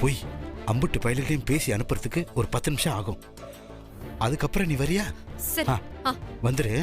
போய் அம்புட்டு பயல்களையும் பேசி அனுப்புறதுக்கு ஒரு 10 நிமிஷம் ஆகும். அதுக்கப்புறம் நீ வரியா? சரி வந்துரு.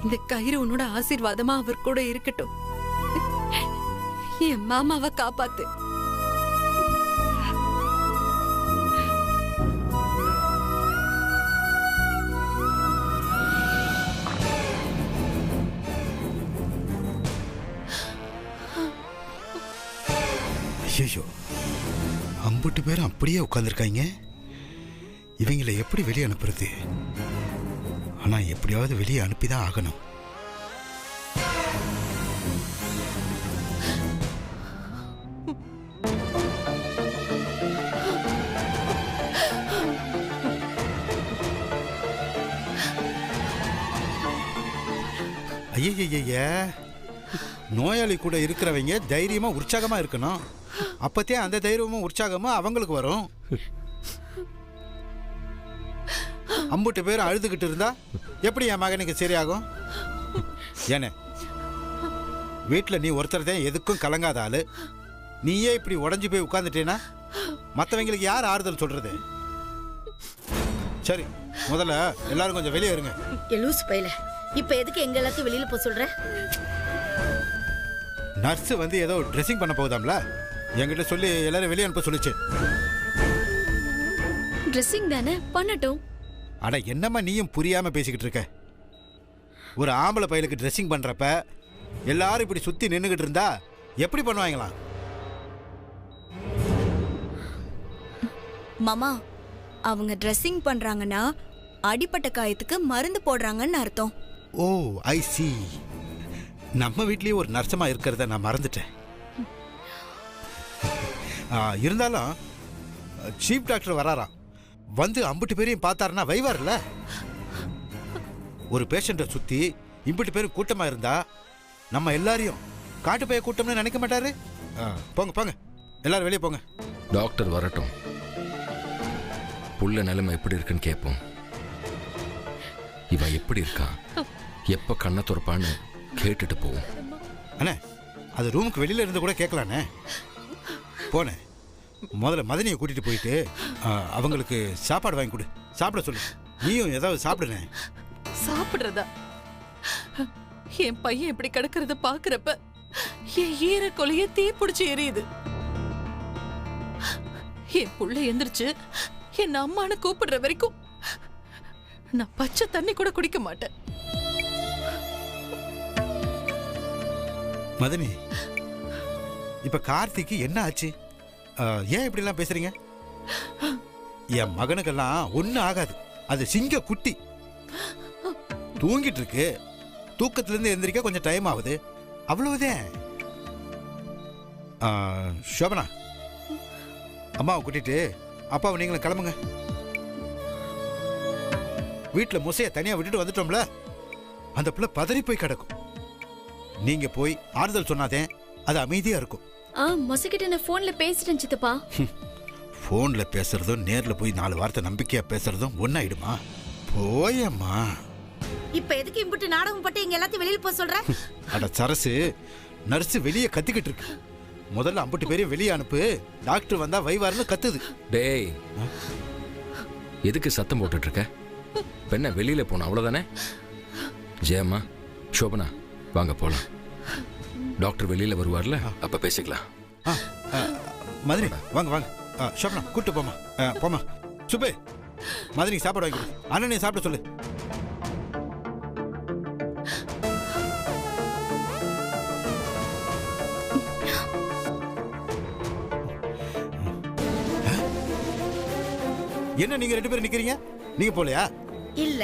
இந்த கயிறு உன்னோட ஆசீர்வாதமா அவர் கூட இருக்கட்டும். என் மாமாவை காப்பாத்து. ஐயோ, அம்புட்டு பேரும் அப்படியே உட்கார்ந்துருக்காங்க. இவங்களை எப்படி வெளியே அனுப்புறது? ஆனா எப்படியாவது வெளியே அனுப்பிதான் ஆகணும். ஐய, நோயாளி கூட இருக்கிறவங்க தைரியமா உற்சாகமா இருக்கணும். அப்பத்தே அந்த தைரியமும் உற்சாகமும் அவங்களுக்கு வரும். அம்புட்டு பேர் அழுதுகிட்டு இருந்தா எப்படி என் மகனுக்கு சரியாகும்? ஏனே, வீட்டில் நீ ஒருத்தர் தான் எதுக்கும் கலங்காத ஆளு. நீயே இப்படி உடஞ்சி போய் உட்காந்துட்டேன்னா மற்றவங்களுக்கு யார் ஆறுதல் சொல்றது? சரி, முதல்ல எல்லாரும் கொஞ்சம் வெளியே இருங்க. லூசு பையல, இப்ப எதுக்கு எங்க எல்லாத்தையும் வெளியில போக சொல்ற? நர்ஸ் வந்து ஏதோ ட்ரெஸ்ஸிங் பண்ண போகுதாம்ல, என்கிட்ட சொல்லி எல்லாரும் வெளியே அனுப்ப சொல்லிச்சு. ட்ரெஸ்ஸிங் தானே, பண்ணட்டும். அட என்னம்மா நீயும் புரியாம பேசிக்கிட்டு இருக்க? ஒரு ஆம்பளை பையலுக்கு ட்ரெஸ்ஸிங் பண்றப்ப எல்லாரும் இப்படி சுத்தி நின்றுகிட்டு இருந்தா எப்படி பண்ணுவாங்களாம்? மாமா, அவங்க ட்ரெஸ்ஸிங் பண்றாங்கன்னா அடிப்பட்ட காயத்துக்கு மருந்து போடுறாங்கன்னு அர்த்தம். ஓ, ஐ சி. நம்ம வீட்லயே ஒரு நர்சமா இருக்கிறத நான் மறந்துட்டேன். இருந்தாலும் சீஃப் டாக்டர் வராராம். வந்து அம்புட்டு பேரையும் பார்த்தாருன்னா வைவார்ல. ஒரு பேஷண்ட்டை சுத்தி இம்புட்டு பேரும் கூட்டமா இருந்தா நம்ம எல்லாரையும் காட்டு பைய கூட்டம்னு நினைக்க மாட்டாரு. போங்க போங்க, எல்லாரும் வெளியே போங்க. டாக்டர் வரட்டும், புள்ள நிலைமை எப்படி இருக்குன்னு கேட்போம். இவன் எப்படி இருக்கான், எப்ப கண்ணை துறப்பான்னு கேட்டுட்டு போவோம். அண்ணே, அது ரூமுக்கு வெளியில இருந்து கூட கேட்கலானே. போனே, முதல்ல மதனியை கூட்டிட்டு போயிட்டு அவங்களுக்கு சாப்பாடு வாங்கி கொடு, சாப்பிட சொல்லு. நீயும் ஏதாவது சாப்பிடுனே. சாப்பிடுறதா? என் பையன் இப்படி கிடக்கிறத பாக்குறப்ப என் ஈர கொலைய தீ பிடிச்சு எரியுது. என் புள்ள எந்திரிச்சு என் அம்மானு கூப்பிடுற வரைக்கும் நான் பச்சை தண்ணி கூட குடிக்க மாட்டேன். மதனி, இப்ப கார்த்திக்கு என்ன ஆச்சு? ஏன் இப்படி எல்லாம் பேசுறீங்க? என் மகனுக்கெல்லாம் ஒன்னும் ஆகாது. அது சிங்க குட்டி தூங்கிட்டு இருக்கு. தூக்கத்துல இருந்து எந்திரிக்க கொஞ்சம் டைம் ஆகுது, அவ்வளவுதான். சோபனா, அம்மாவை கூட்டிட்டு அப்பாவை நீங்களும் கிளம்புங்க. வீட்டுல முசைய தனியா விட்டுட்டு வந்துட்டோம்ல, அந்த பிள்ளை பதறி போய் கிடக்கும். நீங்க போய் ஆறுதல் சொன்னாதே அது அமைதியா இருக்கும். மொசக்கிட்ட நான் போன்ல பேசிட்டேன் சித்தப்பா. போன்ல பேசுறதும் நேர்ல போய் 4 வார்த்தை நம்பிக்கையா பேசுறதும் ஒன்னாயிடுமா? போயம்மா. இப்ப எதுக்கு இம்புட்டு நாடகம் பட்டு எங்க எல்லாத்தையும் வெளியில போக சொல்ற? அட சரசு, நர்ஸ் வெளியே கத்திக்கிட்டு இருக்கு. முதல்ல அம்புட்டு பேரையும் வெளியே அனுப்பு. டாக்டர் வந்தா வைவாருன்னு கத்துது. டேய், எதுக்கு சத்தம் போட்டுட்டு இருக்க? பெண்ண வெளியில போன அவ்வளவுதானே. ஜெயம்மா, சோபனா, வாங்க போலாம். டாக்டர் வெளியில வருவார்ல, அப்ப பேசிக்கலாம். மதனி வாங்க வாங்க. சோபனா கூட்டு போமா. போமா. சுபே, மதனிக்கு சாப்பாடு வாங்கி கொடு. அண்ணனை சாப்பிட சொல்லு. என்ன நீங்க 2 பேரும் நிக்கிறீங்க? நீங்க போலையா? இல்ல,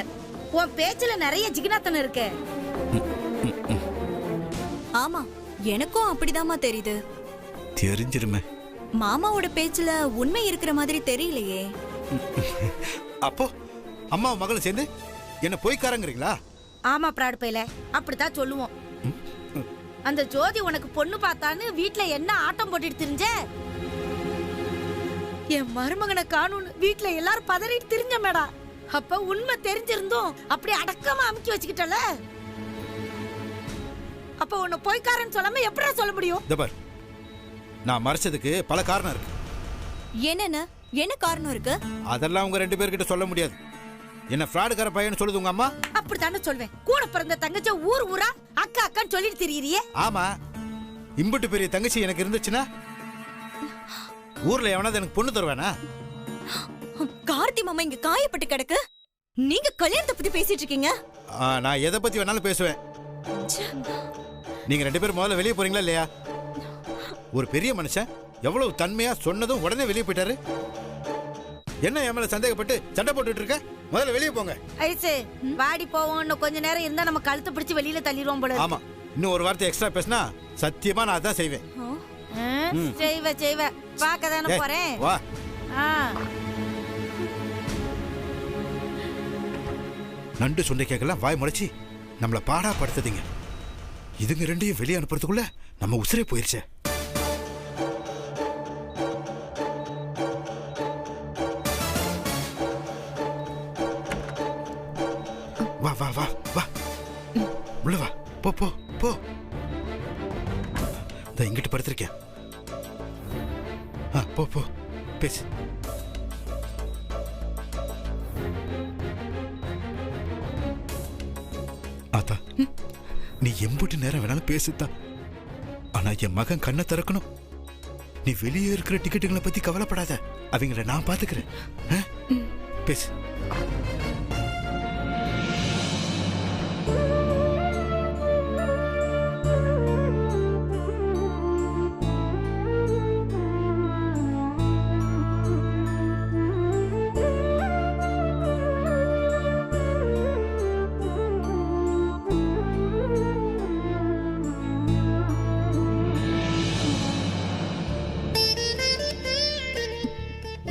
உன் பேச்சுல நிறைய ஜிகினாத்தனம் இருக்கு. ஆமா, எனக்கும் அப்படிதாம்மா தெரியுது. தெரிஞ்சிருமே. மாமாவோட பேச்சுல உண்மை இருக்கிற மாதிரி தெரியலையே. அப்போ அம்மாவும் மகளும் சேர்ந்து என்ன பொய்க்காரங்கிறீங்களா? ஆமா பிராடு பையல, அப்படித்தான் சொல்லுவோம். அந்த ஜோதி உனக்கு பொண்ணு பார்த்தான்னு வீட்ல என்ன ஆட்டம் போட்டுட்டு திரிஞ்ச? என் மருமகனை காணும்னு வீட்ல எல்லாரும் பதறிட்டு திரிஞ்ச மேடா. அப்ப உண்மை தெரிஞ்சிருந்தோம் அப்படி அடக்கமா அமுக்கி வச்சுக்கிட்டல. அப்ப உன்னை பொய்க்காரன்னு சொல்லாம எப்படா சொல்ல முடியும்? தபர், நான் மறைச்சதுக்கு பல காரணம் இருக்கு. என்ன காரணம் இருக்கு? அதெல்லாம் உங்க 2 பேர்கிட்ட சொல்ல முடியாது. என்ன ஃப்ராடுக்கார பையன்னு சொல்லுது உங்க அம்மா. அப்படித்தானே சொல்வேன். கூட பிறந்த தங்கச்சி ஊர் ஊரா அக்கா அக்கான்னு சொல்லிட்டு திரியிறியே. ஆமா, இம்புட்டு பெரிய தங்கச்சி எனக்கு இருந்துச்சுன்னா ஊர்ல எவனாவது எனக்கு பொண்ணு தருவானா? கார்த்தி மாமா இங்க காயப்பட்டு கிடக்கு, நீங்க கல்யாணத்தை பத்தி பேசிட்டு இருக்கீங்க. நான் எதை பத்தி வேணாலும் பேசுவேன். நீங்க 2 பேரும் முதல்ல வெளியே போறீங்களா இல்லையா? ஒரு பெரிய மனுஷன் எவ்வளவு தன்மையா சொன்னதும் உடனே வெளியே போயிட்டாரு. என்ன என் மேல சந்தேகப்பட்டு சண்டை போட்டுட்டு இருக்க? முதல்ல வெளியே போங்க. ஐசே, வாடி போவோம். இன்னும் கொஞ்ச நேரம் இருந்தா நம்ம கழுத்தை பிடிச்சு வெளியில தள்ளிடுவோம் போல. ஆமா, இன்னும் ஒரு வார்த்தை எக்ஸ்ட்ரா பேசினா சத்தியமா நான் அதான் செய்வேன். செய்வ பார்க்க தானே போறேன். வா. நண்டு சுண்டைக்கெல்லாம் வாய் முளைச்சி நம்மள பாடா படுத்துதீங்க. இதுங்க 2ஐயும் வெளியே அனுப்புறதுக்குள்ள நம்ம உசுரே போயிருச்சே. வா வா வா வா, உள்ள வா. போ போ போ. இங்கிட்டு படுத்திருக்கேன். போ போ, பேசு. ஆத்தா, நீ எம்புட்டு நேரம் வேணாலும் பேசுதா. ஆனா என் மகன் கண்ணை திறக்கணும். நீ வெளியே இருக்கிற டிக்கெட்டுகளை பத்தி கவலைப்படாத, அவங்கள நான் பாத்துக்கிறேன். பேசு.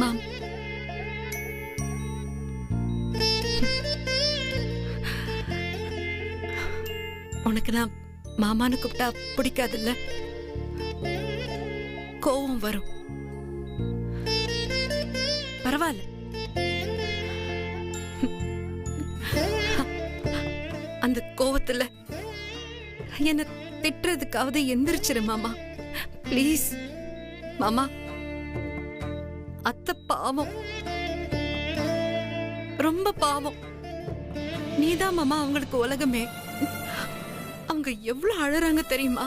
மாம், உனக்கு நான் மாமான்னு கூப்பிட்டா பிடிக்காதுல்ல? கோவம் வரும். பரவாயில்ல, அந்த கோவத்துல என்ன திட்டுறதுக்காவது எந்திரிச்சிரு மாமா, ப்ளீஸ். மாமா, அத்தை பாவம், ரொம்ப பாவம். நீதான் மாமா அவங்களுக்கு உலகமே. அவங்க எவ்வளவு அழறாங்க தெரியுமா?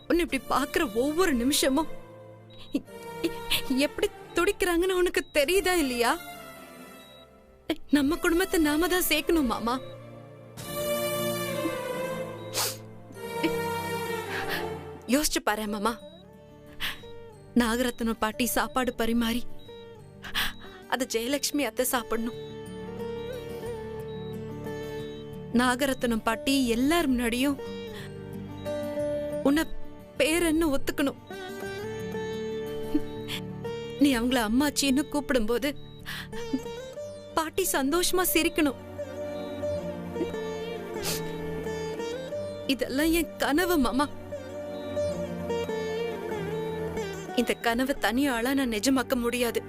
உன்னை இப்படி பாக்குற ஒவ்வொரு நிமிஷமும் எப்படி துடிக்கிறாங்கன்னு உனக்கு தெரியுதா இல்லையா? நம்ம குடும்பத்தை நாம தான் சேர்க்கணும் மாமா. யோசிச்சு பாரு மாமா, நாகரத்னம் பாட்டி சாப்பாடு பரிமாறி அத ஜெயலட்சுமி அத்தை சாப்பிடணும். நாகரத்னம் பாட்டி எல்லார் முன்னாடியும் உன்னை பேரன்னு ஒத்துக்கணும். நீ அவங்கள அம்மாச்சின்னு கூப்பிடும் போது பாட்டி சந்தோஷமா சிரிக்கணும். இதெல்லாம் என் கனவு மாமா. இந்த கனவை தனியாளா நான் நிஜமாக்க முடியாது.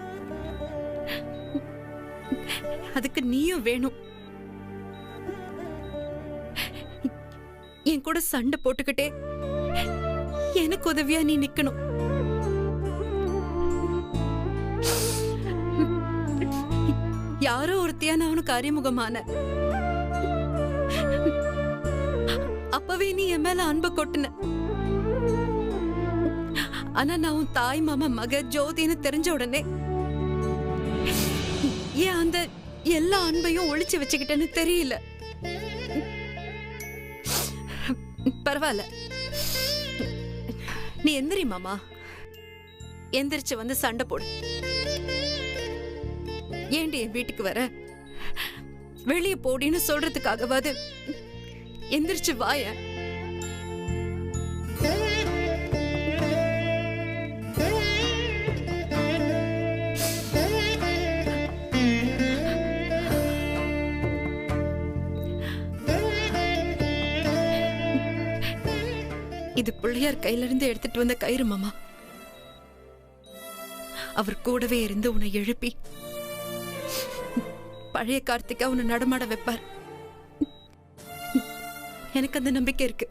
அதுக்கு நீயும் வேணும். என் கூட சண்டை போட்டுக்கிட்டே எனக்கு உதவியா நீ நிக்கணும். யாரோ ஒருத்தியா நான் உனக்கு அறிமுகமான அப்பவே நீ என் மேல அன்பு கொட்டுன. ஆனா நான் உன் தாய் மாமா மக ஜோதின்னு தெரிஞ்ச உடனே ஏன் அந்த எல்லா அன்பையும் ஒளிச்சு வச்சுக்கிட்டேன்னு தெரியல. பரவாயில்ல, நீ எந்திரி மாமா. எந்திரிச்சு வந்து சண்டை போடு. ஏண்டி என் வீட்டுக்கு வர? வெளியே போடின்னு சொல்றதுக்காகவாது எந்திரிச்சு வாய. இது பிள்ளையார் கையில இருந்து எடுத்துட்டு வந்த கயிறு மாமா. அவர் கூடவே இருந்து உன்னை எழுப்பி பழைய கார்த்திகா உன்னை நடமாட வைப்பார். எனக்கு அந்த நம்பிக்கை இருக்கு.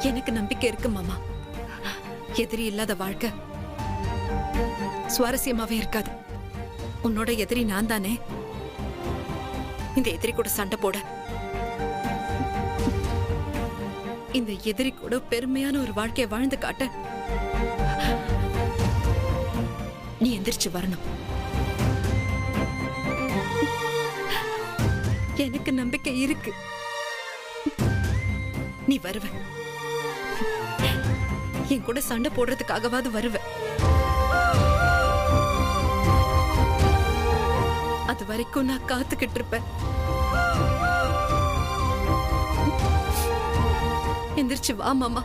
எனக்கு நம்பிக்கை இருக்கு மாமா. எதிரி இல்லாத வாழ்க்கை சுவாரஸ்யமாவே இருக்காது. உன்னோட எதிரி நான் தானே. இந்த எதிரி கூட சண்டை போட, இந்த எதிரி கூட பெருமையான ஒரு வாழ்க்கையை வாழ்ந்து காட்ட நீ எந்திரிச்சு வரணும். எனக்கு நம்பிக்கை இருக்கு, நீ வருவ. என் கூட சண்டை போடுறதுக்காகவாது வருவ. அது வரைக்கும் நான் காத்துக்கிட்டு இருப்பேன். எந்திரிச்சு வா மாமா.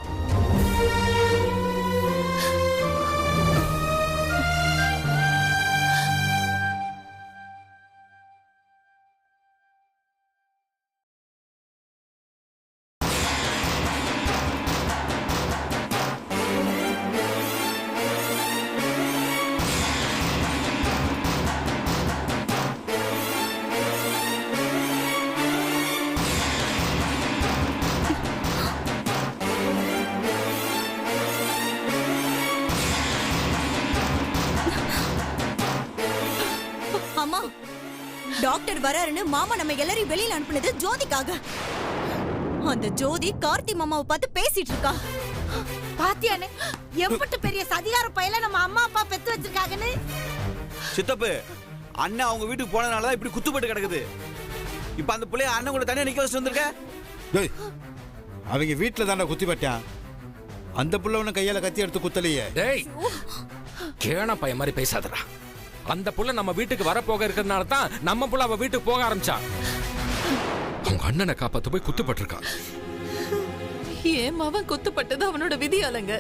டாக்டர் வராருன்னு மாமா நம்ம எல்லாரையும் வெளியில அனுப்புனது ஜோதிக்காக. அந்த ஜோதி கார்த்தி மாமாவை பார்த்து பேசிட்டு இருக்கா. பாத்தியானே எவ்வளவு பெரிய சதிகார பையல நம்ம அம்மா அப்பா பெத்து வச்சிருக்காங்கன்னு. சித்தப்பு, அண்ணன் அவங்க வீட்டுக்கு போனதுனாலதான் இப்படி குத்துப்பட்டு கிடக்குது. இப்ப அந்த பிள்ளைய அண்ணன் கூட தனியா நிக்க வச்சுட்டு வந்திருக்க. அவங்க வீட்டுல தானே குத்தி பட்டான். அந்த புள்ள உன கையால கத்தி எடுத்து குத்தலையே. டேய், கேன பையன் மாதிரி பேசாதடா. அந்த புள்ள நம்ம வீட்டுக்கு வரப்போக இருக்கிறதுனால தான் நம்ம புள்ள அவ வீட்டுக்கு போக ஆரம்பிச்சா. அவங்க அண்ணனை காப்பாத்து போய் குத்துப்பட்டிருக்கான். ஏன் அவன் குத்துப்பட்டது அவனோட விதியாலங்க.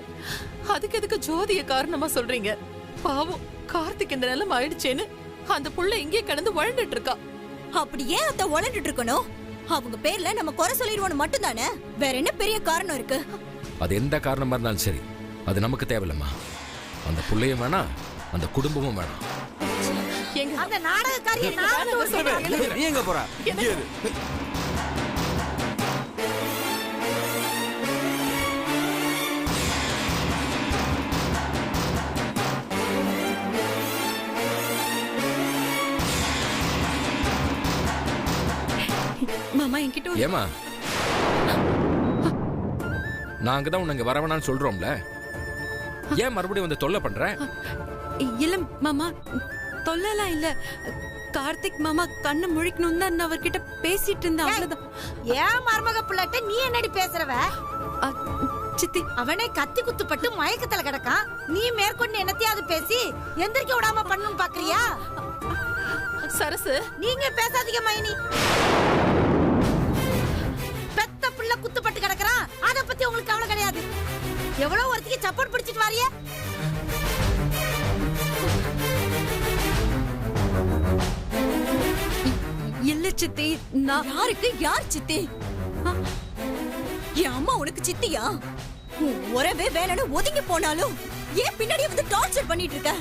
அதுக்கு எதுக்கு ஜோதிய காரணமா சொல்றீங்க? பாவம் கார்த்திக் இந்த நிலைமை ஆயிடுச்சேன்னு அந்த புள்ள இங்கே கடந்து வளர்ந்துட்டு இருக்கா. அப்படி ஏன் அத வளர்ந்துட்டு இருக்கணும்? அவங்க பேர்ல நம்ம குறை சொல்லிடுவோம் மட்டும் தானே, வேற என்ன பெரிய காரணம் இருக்கு? அது எந்த காரணமா இருந்தாலும் சரி, அது நமக்கு தேவையில்லம்மா. அந்த புள்ளையும் வேணாம், அந்த குடும்பமும் வேணாம். அந்த நாடகக்காரிய நீ எங்க போற? மாமா என்கிட்ட ஏமா, நாங்க தான் உனக்கு வரவேணான்னு சொல்றோம்ல, ஏன் மறுபடியும் வந்து தொல்லை பண்ற? இல்ல மாமா, தொல்லலாம் இல்ல. கார்த்திக் மாமா கண்ணு முழிக்கணும் தான் நான் அவர்கிட்ட பேசிட்டு இருந்தேன். அவ்வளவுதான். ஏன் மருமக பிள்ளைட்ட நீ என்னடி பேசுறவ? சித்தி அவனே கத்தி குத்துப்பட்டு மயக்கத்துல கிடக்கான். நீ மேற்கொண்டு என்னத்தையாவது பேசி எந்திரிக்க விடாம பண்ணணும்னு பாக்குறியா? சரசு, நீங்க பேசாதீங்க மைனி. பெத்த பிள்ளை குத்துப்பட்டு கிடக்குறான், அத பத்தி உங்களுக்கு கவலை கிடையாது. எவ்வளவு ஒருத்திக்கு சப்போர்ட் பிடிச்சிட்டு வாரியே. இல்ல சித்தி, நான் யாருக்கு யார் சித்தி? என் அம்மா உனக்கு சித்தியா? உன் உறவே வேலைன்னு ஒதுங்கி போனாலும் ஏன் பின்னாடி வந்து டார்ச்சர் பண்ணிட்டு இருக்க?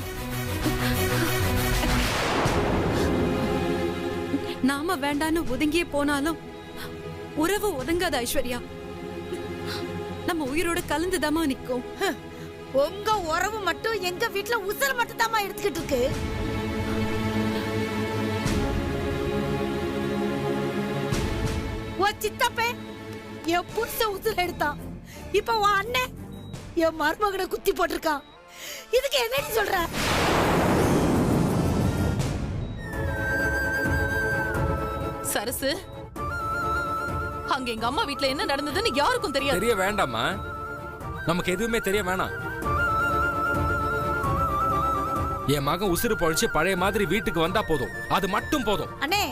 நாம வேண்டான்னு ஒதுங்கியே போனாலும் உறவு ஒதுங்காத ஐஸ்வர்யா. நம்ம உயிரோட கலந்துதாமா நிக்கும். உங்க உறவு மட்டும் எங்க வீட்டுல உசுர மட்டும் தாமா எடுத்துக்கிட்டு இருக்கு. உன் சித்தப்பே என் புருஷ உசுர எடுத்தான். இப்ப உன் அண்ணன் என் மருமகனை குத்தி போட்டிருக்கான். இதுக்கு என்னன்னு சொல்ற? சரசு, அங்க எங்க அம்மா வீட்ல என்ன நடந்ததுன்னு யாருக்கும் தெரியாது. தெரிய வேண்டாமா? நமக்கு எதுவுமே தெரிய வேணாம். என் மகன் உசுறு பொழிச்சு பழைய மாதிரி வீட்டுக்கு வந்தா போதும், அது மட்டும் போதும். அண்ணே,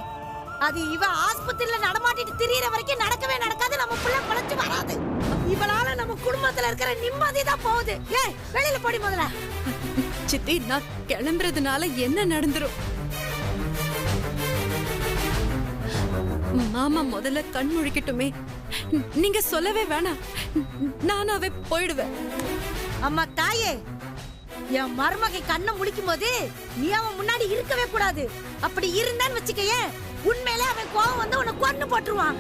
அது இவ ஆஸ்பத்திரியில நடமாட்டிட்டு திரியற வரைக்கும் நடக்கவே நடக்காது. நம்ம புள்ள பழச்சு வராது. இவளால நம்ம குடும்பத்துல இருக்கிற நிம்மதி தான் போகுது. ஏய், வெளியில போடி முதல்ல. சித்தி, நான் கிளம்புறதுனால என்ன நடந்துரும்? மாமா முதல்ல கண் முழிக்கட்டுமே. நீங்க சொல்லவே வேணாம், நானாவே போயிடுவேன். அம்மா தாயே, என் மருமகை கண்ணை முழிக்கும் போது நீ அவன் முன்னாடி இருக்கவே கூடாது. அப்படி இருந்தான்னு வச்சுக்கையே, உண்மையிலே அவன் கோவம் வந்து உன்னை கொன்னு போட்டுருவான்.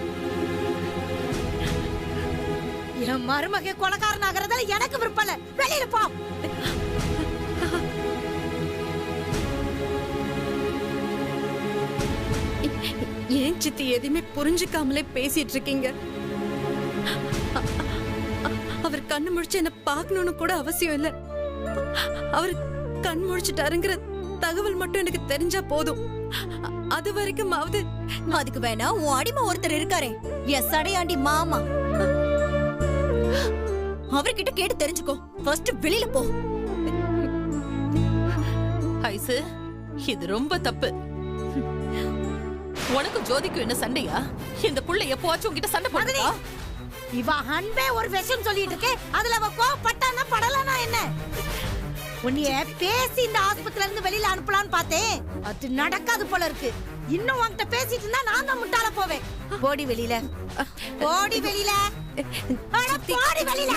என் மருமகை கொலைக்காரன் ஆகிறதுல எனக்கு விருப்பம் இல்ல. வெளியில போ. ஏன் சித்தி எதுவுமே புரிஞ்சுக்காமலே பேசிட்டு இருக்கீங்க? அவர் கண்ணு முழிச்சு என்ன பார்க்கணும்னு கூட அவசியம் இல்ல. அவர் கண் முழிச்சுட்டாருங்கிற தகவல் மட்டும் எனக்கு தெரிஞ்சா போதும். அது வரைக்கும் அதுக்கு வேணா உன் அடிமை ஒருத்தர் இருக்காரே, எஸ் அடையாண்டி மாமா, அவர்கிட்ட கேட்டு தெரிஞ்சுக்கோ. ஃபர்ஸ்ட் வெளியில போ. ஐசு, இது ரொம்ப தப்பு. உனக்கு ஜோதிக்கும் என்ன சண்டையா? இந்த புள்ள எப்பவாச்சும் உன்கிட்ட சண்டை போடுதா? இவ அன்பே ஒரு விஷயம் சொல்லிட்டு இருக்கே, அதுல அவ கோவப்பட்டானா படலனா என்ன? உன்னைய பேசி இந்த ஆஸ்பத்திரில இருந்து வெளியில அனுப்பலான்னு பார்த்தேன். அது நடக்காது போல இருக்கு. இன்னும் உன்கிட்ட பேசிட்டு இருந்தா நான் தான் முட்டாள போவேன். போடி வெளியில, போடி வெளியில, அட போடி வெளியில.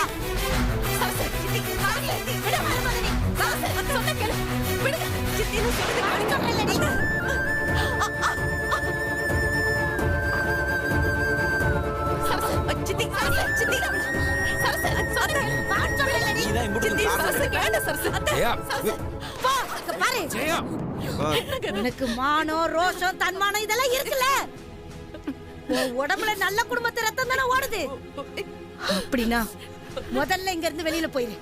எனக்கு மானம், ரோஷம், தன்மானம் இதெல்லாம் இருக்குல்ல. உடம்புல நல்ல குடும்பத்து ரத்தம் தானே ஓடுது. அப்படின்னா முதல்ல இங்க இருந்து வெளியில போயிரு.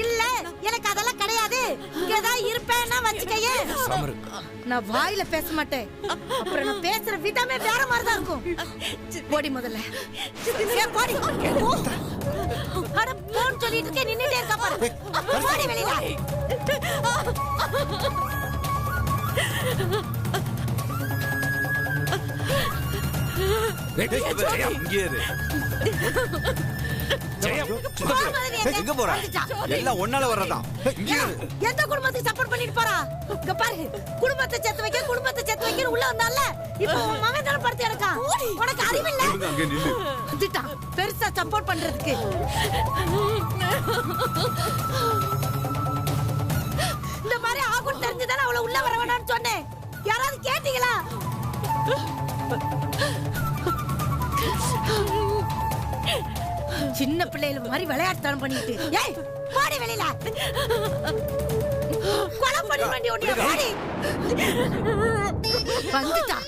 இல்ல, எனக்கு அதெல்லாம் கிடையாது. இங்கதான் இருப்பேன்னா வச்சுக்கையே. நான் வாயில பேச மாட்டேன். அப்புறம் நான் பேசுற விதமே வேற மாதிரிதான் இருக்கும். போடி முதல்ல. போடி. அட போன் சொல்லிட்டு இருக்கேன், நின்னுட்டே இருக்கா பாரு. போடி வெளியில. எங்க போற? எல்லாம் ஒன்னால வர்றதா? எந்த குடும்பத்துக்கு சப்போர்ட் பண்ணிட்டு போறா? இங்க பாரு, குடும்பத்தை சேர்த்து வைக்க உள்ள வந்தால இப்போ உன் மகன் தான படுத்து கிடக்கா. உனக்கு அறிவு இல்ல? வந்துட்டான் பெருசா சப்போர்ட் பண்றதுக்கு. இந்த மாதிரி ஆகும் தெரிஞ்சுதானே அவளை உள்ள வர வேண்டாம்னு சொன்னேன். யாராவது கேட்டீங்களா? சின்ன பிள்ளைகள் மாதிரி விளையாட்டுத்தனம் பண்ணிட்டு, ஏய் பாடி வெளியில. கொலை பண்ண வேண்டிய ஒட்டியா பாடி. வந்துட்டா.